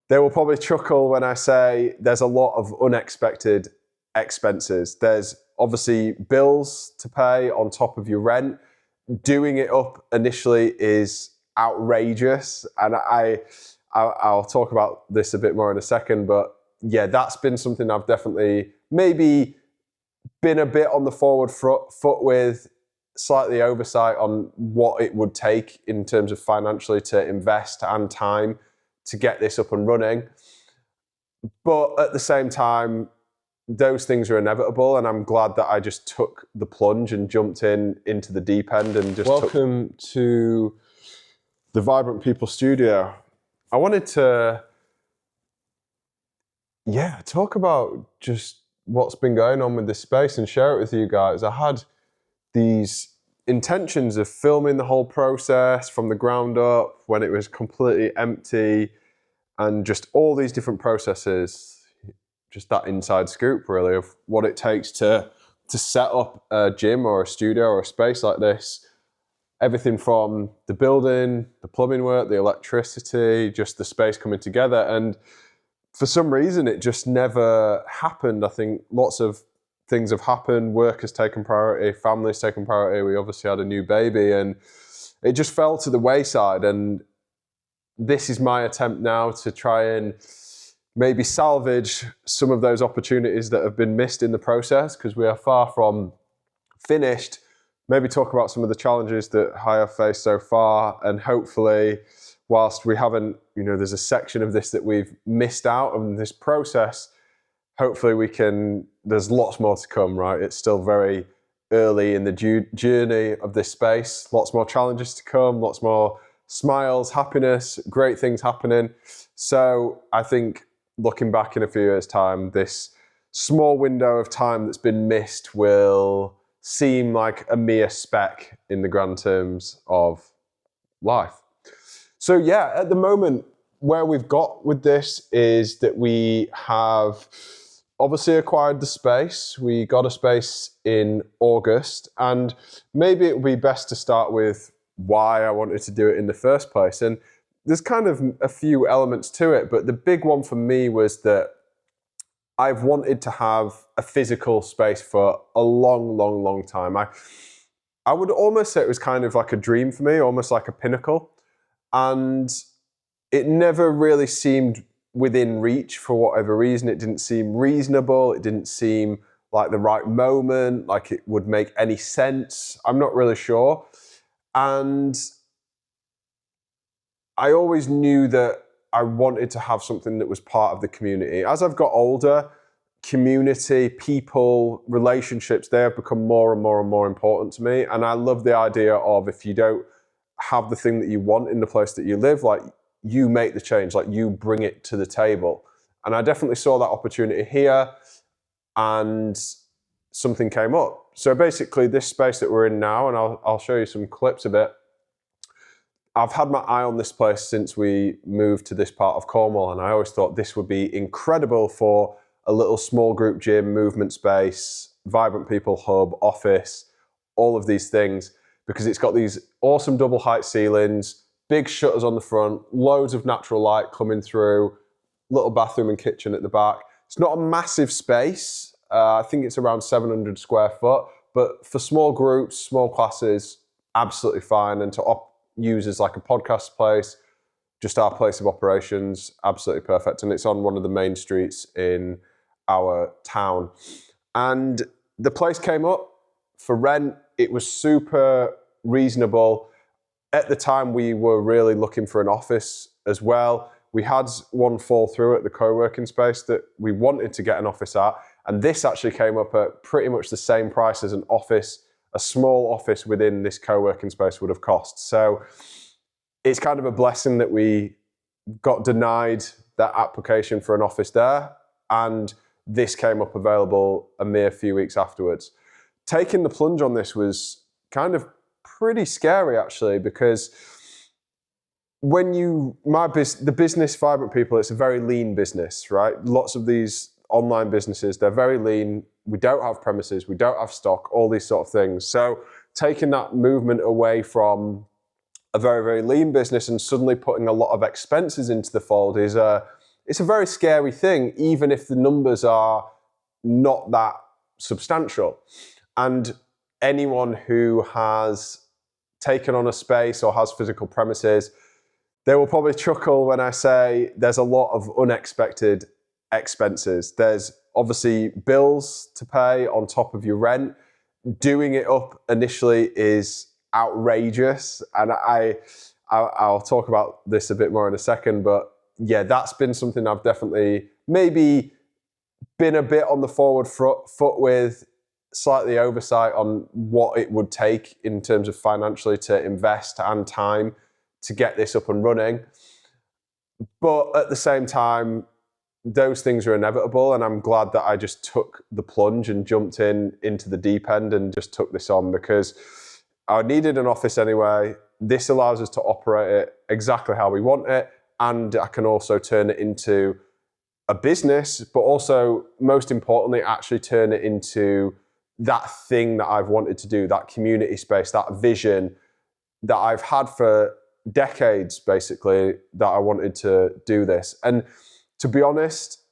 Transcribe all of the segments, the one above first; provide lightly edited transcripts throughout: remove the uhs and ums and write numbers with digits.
They will probably chuckle when I say there's a lot of unexpected expenses. There's obviously bills to pay on top of your rent. Doing it up initially is outrageous, and I'll talk about this a bit more in a second, but yeah, that's been something I've definitely maybe been a bit on the forward foot with, slightly oversight on what it would take in terms of financially to invest and time to get this up and running. But at the same time, those things are inevitable, and I'm glad that I just took the plunge and jumped into the deep end and just Welcome to the Vibrant People Studio. I wanted to, talk about just what's been going on with this space and share it with you guys. I had these intentions of filming the whole process from the ground up when it was completely empty, and just all these different processes, just that inside scoop really of what it takes to set up a gym or a studio or a space like this. Everything from the building, the plumbing work, the electricity, just the space coming together. And for some reason, it just never happened. I think lots of things have happened. Work has taken priority, family's taken priority. We obviously had a new baby, and it just fell to the wayside. And this is my attempt now to try and maybe salvage some of those opportunities that have been missed in the process, because we are far from finished. Maybe talk about some of the challenges that I have faced so far, and hopefully, whilst we haven't, there's a section of this that we've missed out on this process, hopefully there's lots more to come, right? It's still very early in the journey of this space, lots more challenges to come, lots more smiles, happiness, great things happening. So I think looking back in a few years' time, this small window of time that's been missed will seem like a mere speck in the grand terms of life. So yeah, at the moment, where we've got with this is that we have obviously acquired the space. We got a space in August, and maybe it would be best to start with why I wanted to do it in the first place. And there's kind of a few elements to it, but the big one for me was that I've wanted to have a physical space for a long, long, long time. I would almost say it was kind of like a dream for me, almost like a pinnacle. And it never really seemed within reach for whatever reason. It didn't seem reasonable. It didn't seem like the right moment, like it would make any sense. I'm not really sure. And I always knew that I wanted to have something that was part of the community. As I've got older, community, people, relationships, they have become more and more and more important to me. And I love the idea of, if you don't have the thing that you want in the place that you live, like, you make the change, like you bring it to the table. And I definitely saw that opportunity here, and something came up. So basically this space that we're in now, and I'll show you some clips of it, I've had my eye on this place since we moved to this part of Cornwall, and I always thought this would be incredible for a little small group gym, movement space, Vibrant People hub, office, all of these things, because it's got these awesome double height ceilings, big shutters on the front, loads of natural light coming through, little bathroom and kitchen at the back. It's not a massive space. I think it's around 700 square foot, but for small groups, small classes, absolutely fine. And to use as like a podcast place, just our place of operations, absolutely perfect. And it's on one of the main streets in our town. And the place came up for rent. It was super reasonable. At the time, we were really looking for an office as well. We had one fall through at the co-working space that we wanted to get an office at. And this actually came up at pretty much the same price as an office, a small office within this co-working space would have cost. So it's kind of a blessing that we got denied that application for an office there, and this came up available a mere few weeks afterwards. Taking the plunge on this was kind of pretty scary, actually, because when the business Vibrant People, it's a very lean business, right? Lots of these online businesses, they're very lean. We don't have premises, we don't have stock, all these sort of things. So taking that movement away from a very, very lean business and suddenly putting a lot of expenses into the fold is it's a very scary thing, even if the numbers are not that substantial. And anyone who has taken on a space or has physical premises, they will probably chuckle when I say there's a lot of unexpected expenses. There's obviously bills to pay on top of your rent. Doing it up initially is outrageous, and I'll talk about this a bit more in a second, but yeah, that's been something I've definitely maybe been a bit on the forward foot with, slightly oversight on what it would take in terms of financially to invest and time to get this up and running. But at the same time, those things are inevitable, and I'm glad that I just took the plunge and jumped into the deep end and just took this on, because I needed an office anyway. This allows us to operate it exactly how we want it, and I can also turn it into a business, but also, most importantly, actually turn it into that thing that I've wanted to do, that community space, that vision that I've had for decades, basically, that I wanted to do this. And to be honest,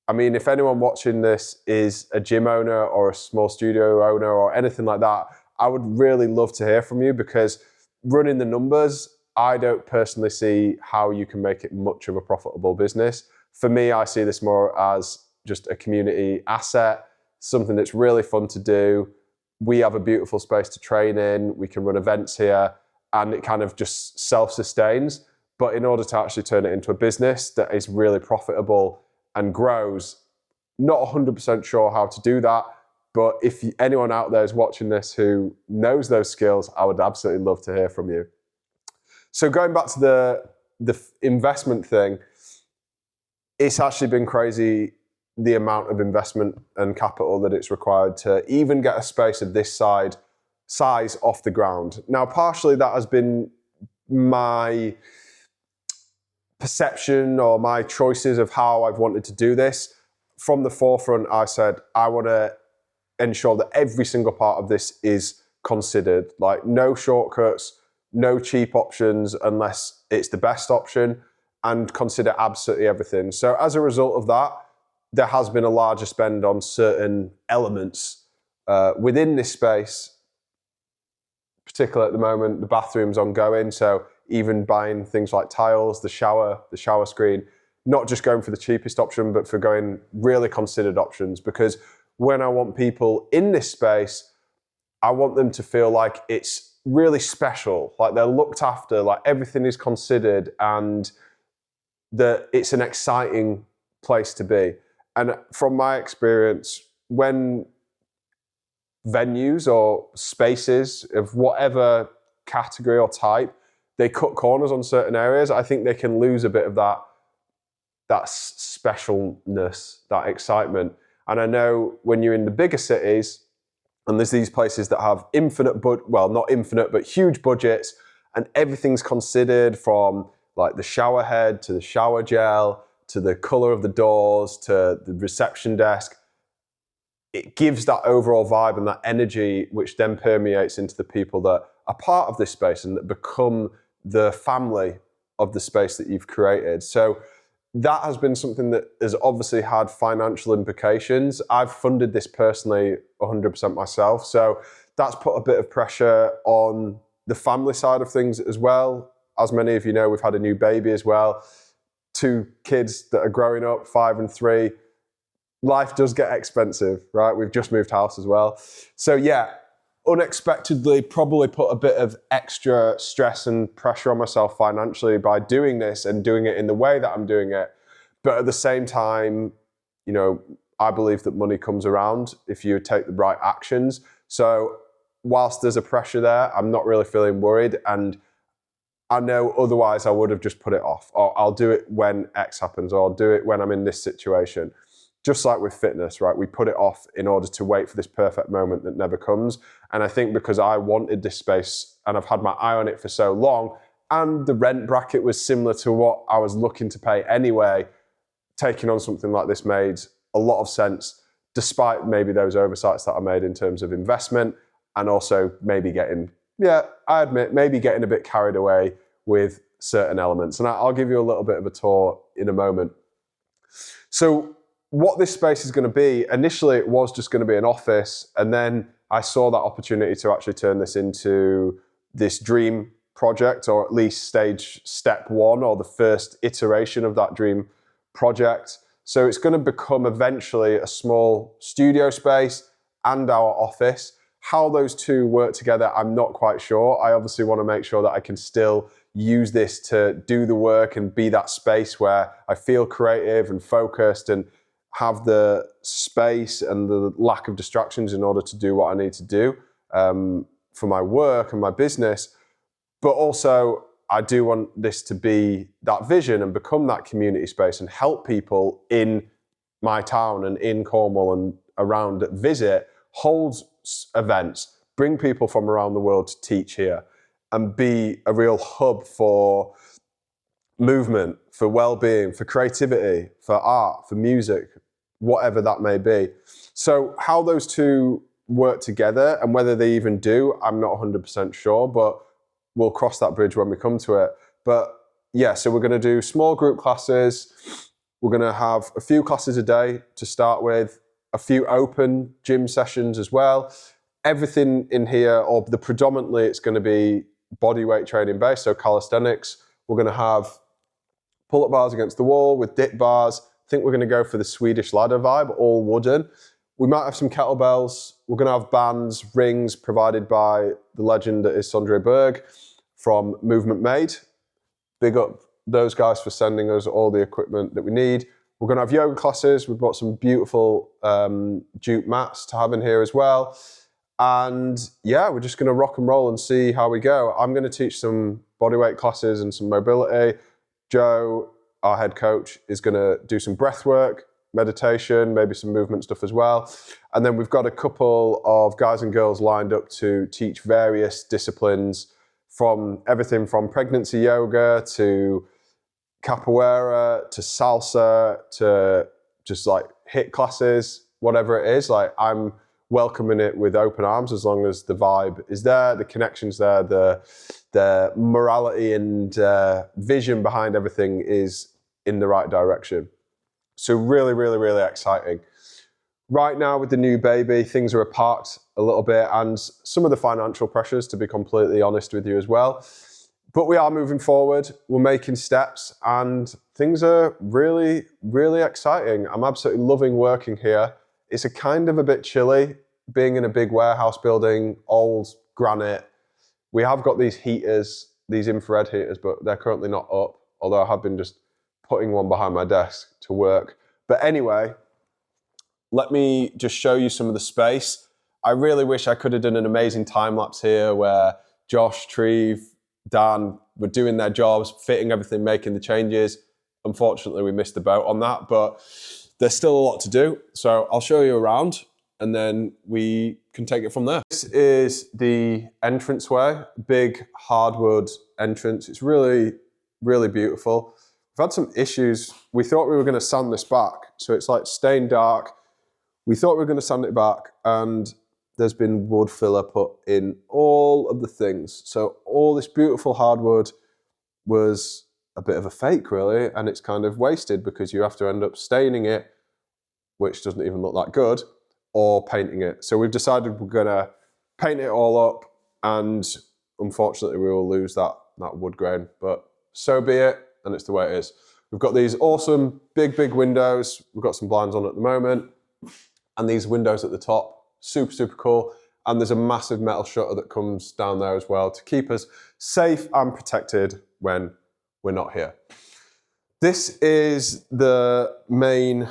I mean, if anyone watching this is a gym owner or a small studio owner or anything like that, I would really love to hear from you, because running the numbers, I don't personally see how you can make it much of a profitable business. For me, I see this more as just a community asset, something that's really fun to do. We have a beautiful space to train in. We can run events here, and it kind of just self-sustains. But in order to actually turn it into a business that is really profitable and grows, not 100% sure how to do that. But if anyone out there is watching this who knows those skills, I would absolutely love to hear from you. So going back to the investment thing, it's actually been crazy, the amount of investment and capital that it's required to even get a space of this size off the ground. Now, partially that has been my perception or my choices of how I've wanted to do this. From the forefront, I said, I want to ensure that every single part of this is considered. Like, no shortcuts, no cheap options unless it's the best option, and consider absolutely everything. So as a result of that, there has been a larger spend on certain elements within this space, particularly at the moment. The bathroom's ongoing, so even buying things like tiles, the shower screen, not just going for the cheapest option, but for going really considered options. Because when I want people in this space, I want them to feel like it's really special, like they're looked after, like everything is considered, and that it's an exciting place to be. And from my experience, when venues or spaces of whatever category or type, they cut corners on certain areas, I think they can lose a bit of that specialness, that excitement. And I know when you're in the bigger cities, and there's these places that have not infinite, but huge budgets, and everything's considered, from like the shower head to the shower gel, to the color of the doors, to the reception desk. It gives that overall vibe and that energy, which then permeates into the people that are part of this space and that become the family of the space that you've created. So that has been something that has obviously had financial implications. I've funded this personally 100% myself. So that's put a bit of pressure on the family side of things as well. As many of you know, we've had a new baby as well. 2 kids that are growing up, 5 and 3. Life does get expensive, right? We've just moved house as well. So yeah, unexpectedly probably put a bit of extra stress and pressure on myself financially by doing this and doing it in the way that I'm doing it. But at the same time, you know, I believe that money comes around if you take the right actions. So whilst there's a pressure there, I'm not really feeling worried. And I know otherwise I would have just put it off, or I'll do it when X happens, or I'll do it when I'm in this situation. Just like with fitness, right? We put it off in order to wait for this perfect moment that never comes. And I think because I wanted this space and I've had my eye on it for so long, and the rent bracket was similar to what I was looking to pay anyway, taking on something like this made a lot of sense, despite maybe those oversights that I made in terms of investment, and also maybe I admit, maybe getting a bit carried away with certain elements. And I'll give you a little bit of a tour in a moment. So what this space is going to be, initially it was just going to be an office, and then I saw that opportunity to actually turn this into this dream project, or at least step one, or the first iteration of that dream project. So it's going to become eventually a small studio space and our office. How those two work together, I'm not quite sure. I obviously want to make sure that I can still use this to do the work and be that space where I feel creative and focused and have the space and the lack of distractions in order to do what I need to do for my work and my business. But also, I do want this to be that vision and become that community space and help people in my town and in Cornwall and around that visit, hold events, bring people from around the world to teach here, and be a real hub for movement, for well-being, for creativity, for art, for music, whatever that may be. So how those two work together and whether they even do, I'm not 100% sure, but we'll cross that bridge when we come to it. But yeah, so we're going to do small group classes. We're going to have a few classes a day to start with, a few open gym sessions as well. Everything in here, or the predominantly, it's going to be bodyweight training based, so calisthenics. We're going to have pull-up bars against the wall with dip bars. I think we're going to go for the Swedish ladder vibe, all wooden. We might have some kettlebells. We're going to have bands, rings provided by the legend that is Sondre Berg from Movement Made. Big up those guys for sending us all the equipment that we need. We're going to have yoga classes. We've got some beautiful jute mats to have in here as well. And yeah, we're just going to rock and roll and see how we go. I'm going to teach some bodyweight classes and some mobility. Joe, our head coach, is going to do some breath work, meditation, maybe some movement stuff as well. And then we've got a couple of guys and girls lined up to teach various disciplines, from everything from pregnancy yoga to capoeira to salsa to just like HIIT classes, whatever it is. Like, I'm welcoming it with open arms as long as the vibe is there, the connection's there, the morality and vision behind everything is in the right direction. So really, really, really exciting. Right now with the new baby, things are apart a little bit, and some of the financial pressures, to be completely honest with you as well. But we are moving forward, we're making steps, and things are really, really exciting. I'm absolutely loving working here. It's a kind of a bit chilly, being in a big warehouse building, old granite. We have got these heaters, these infrared heaters, but they're currently not up, although I have been just putting one behind my desk to work. But anyway, let me just show you some of the space. I really wish I could have done an amazing time lapse here where Josh, Treve, Dan were doing their jobs, fitting everything, making the changes. Unfortunately, we missed the boat on that, but there's still a lot to do. So I'll show you around and then we can take it from there. This is the entranceway, big hardwood entrance. It's really, really beautiful. We've had some issues. We thought we were going to sand this back. So it's like stained dark. We thought we were going to sand it back, and there's been wood filler put in all of the things. So all this beautiful hardwood was a bit of a fake, really, and it's kind of wasted because you have to end up staining it, which doesn't even look that good, or painting it. So we've decided we're going to paint it all up, and unfortunately we will lose that wood grain, but so be it, and it's the way it is. We've got these awesome big windows. We've got some blinds on at the moment, and these windows at the top, super, super cool. And there's a massive metal shutter that comes down there as well to keep us safe and protected when we're not here. This is the main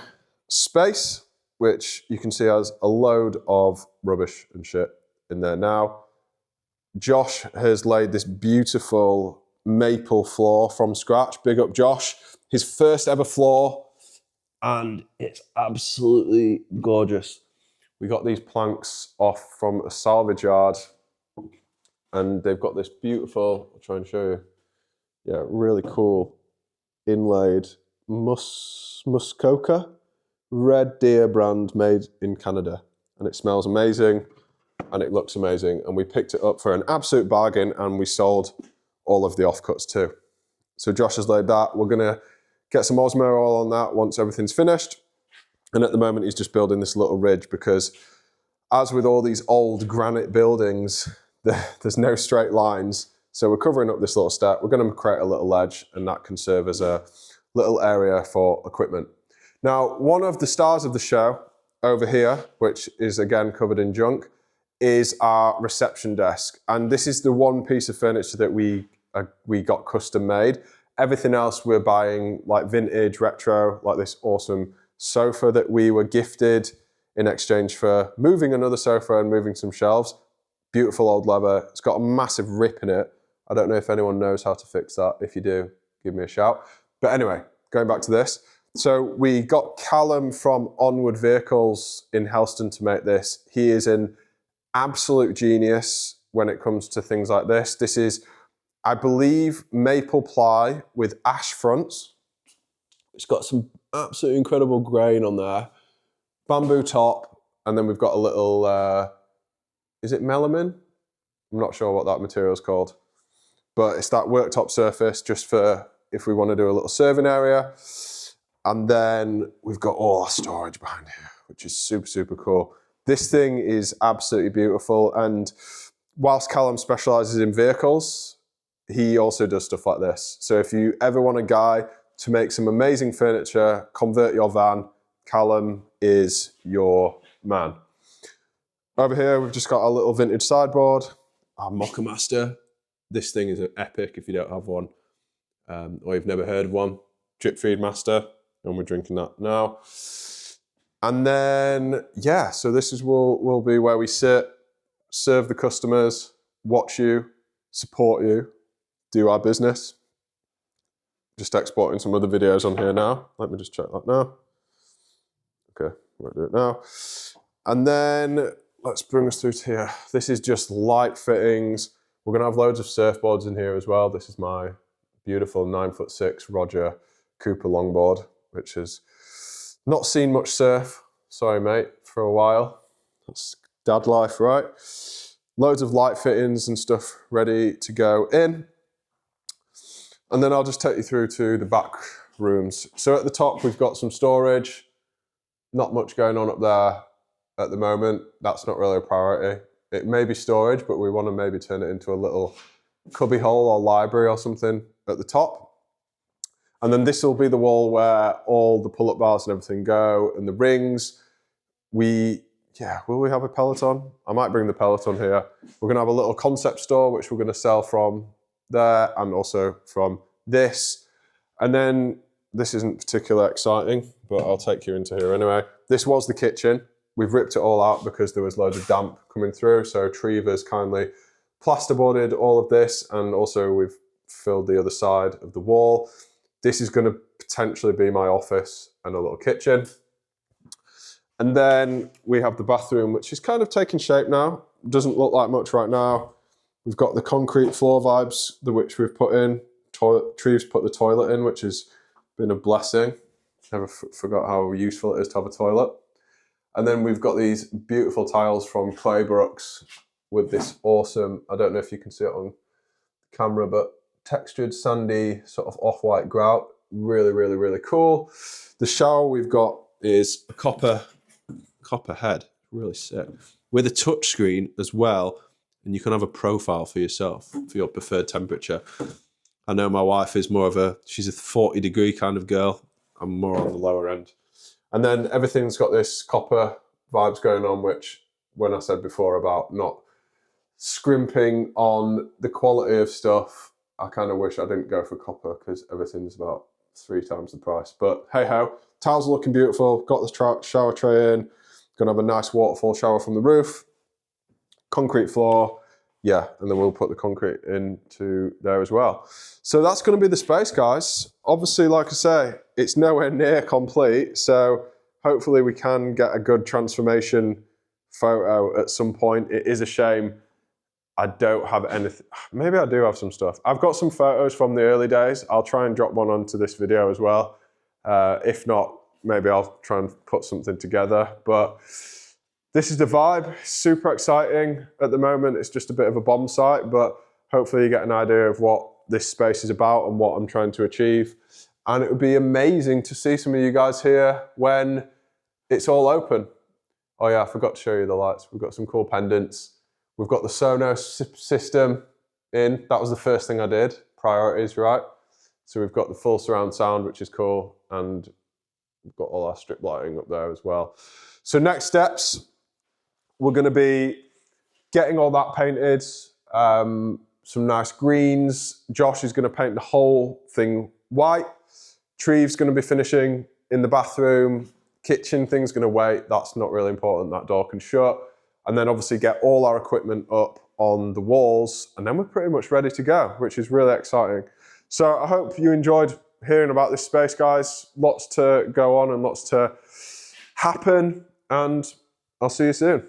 space, which you can see has a load of rubbish and shit in there now. Josh has laid this beautiful maple floor from scratch. Big up Josh. His first ever floor, and it's absolutely gorgeous. We got these planks off from a salvage yard, and they've got this beautiful, I'll try and show you, yeah, really cool inlaid Muskoka Red Deer brand made in Canada. And it smells amazing, and it looks amazing. And we picked it up for an absolute bargain, and we sold all of the offcuts too. So Josh has laid that. We're gonna get some Osmo oil on that once everything's finished. And at the moment, he's just building this little ridge because as with all these old granite buildings, there's no straight lines. So we're covering up this little step. We're going to create a little ledge, and that can serve as a little area for equipment. Now, one of the stars of the show over here, which is again covered in junk, is our reception desk. And this is the one piece of furniture that we got custom made. Everything else we're buying like vintage, retro, like this awesome sofa that we were gifted in exchange for moving another sofa and moving some shelves. Beautiful old leather. It's got a massive rip in it. I don't know if anyone knows how to fix that. If you do, give me a shout. But anyway, going back to this. So we got Callum from Onward Vehicles in Helston to make this. He is an absolute genius when it comes to things like this. This is, I believe, maple ply with ash fronts. It's got some absolutely incredible grain on there. Bamboo top, and then we've got a little, is it melamine? I'm not sure what that material is called. But it's that worktop surface just for if we want to do a little serving area. And then we've got all our storage behind here, which is super, super cool. This thing is absolutely beautiful. And whilst Callum specializes in vehicles, he also does stuff like this. So if you ever want a guy to make some amazing furniture, convert your van, Callum is your man. Over here, we've just got our little vintage sideboard, our Moccamaster. This thing is an epic if you don't have one, or you've never heard of one. Drip Feed Master, and we're drinking that now. And then, yeah, so this is will be where we sit, serve the customers, watch you, support you, do our business. Just exporting some other videos on here now. Let me just check that now. Okay, we'll do it now. And then let's bring us through to here. This is just light fittings. We're gonna have loads of surfboards in here as well. This is my beautiful 9'6" Roger Cooper longboard, which has not seen much surf, sorry mate, for a while. That's dad life, right? Loads of light fittings and stuff ready to go in. And then I'll just take you through to the back rooms. So at the top, we've got some storage. Not much going on up there at the moment. That's not really a priority. It may be storage, but we want to maybe turn it into a little cubby hole or library or something at the top. And then this will be the wall where all the pull-up bars and everything go, and the rings. Will we have a Peloton? I might bring the Peloton here. We're going to have a little concept store, which we're going to sell from there and also from this. And then this isn't particularly exciting, but I'll take you into here anyway. This was the kitchen. We've ripped it all out because there was loads of damp coming through. So Trevor's kindly plasterboarded all of this, and also we've filled the other side of the wall. This is going to potentially be my office and a little kitchen. And then we have the bathroom, which is kind of taking shape now. Doesn't look like much right now. We've got the concrete floor vibes, which we've put in. Treves put the toilet in, which has been a blessing. Never forgot how useful it is to have a toilet. And then we've got these beautiful tiles from Claybrooks with this awesome, I don't know if you can see it on camera, but textured sandy sort of off-white grout. Really, really, really cool. The shower we've got is a copper head, really sick, with a touch screen as well. And you can have a profile for yourself, for your preferred temperature. I know my wife is she's a 40-degree kind of girl. I'm more on the lower end. And then everything's got this copper vibes going on, which when I said before about not scrimping on the quality of stuff, I kind of wish I didn't go for copper because everything's about 3 times the price. But hey ho, tiles are looking beautiful. Got the shower tray in. Gonna have a nice waterfall shower from the roof. Concrete floor. Yeah, and then we'll put the concrete into there as well. So that's going to be the space, guys. Obviously, like I say, it's nowhere near complete. So hopefully we can get a good transformation photo at some point. It is a shame I don't have anything. Maybe I do have some stuff. I've got some photos from the early days. I'll try and drop one onto this video as well. If not, maybe I'll try and put something together. But this is the vibe, super exciting. At the moment, it's just a bit of a bomb site, but hopefully you get an idea of what this space is about and what I'm trying to achieve. And it would be amazing to see some of you guys here when it's all open. Oh yeah, I forgot to show you the lights. We've got some cool pendants. We've got the Sonos system in. That was the first thing I did. Priorities, right? So we've got the full surround sound, which is cool. And we've got all our strip lighting up there as well. So next steps, we're going to be getting all that painted, some nice greens. Josh is going to paint the whole thing white. Treve's going to be finishing in the bathroom. Kitchen thing's going to wait. That's not really important. That door can shut. And then obviously get all our equipment up on the walls. And then we're pretty much ready to go, which is really exciting. So I hope you enjoyed hearing about this space, guys. Lots to go on and lots to happen. And I'll see you soon.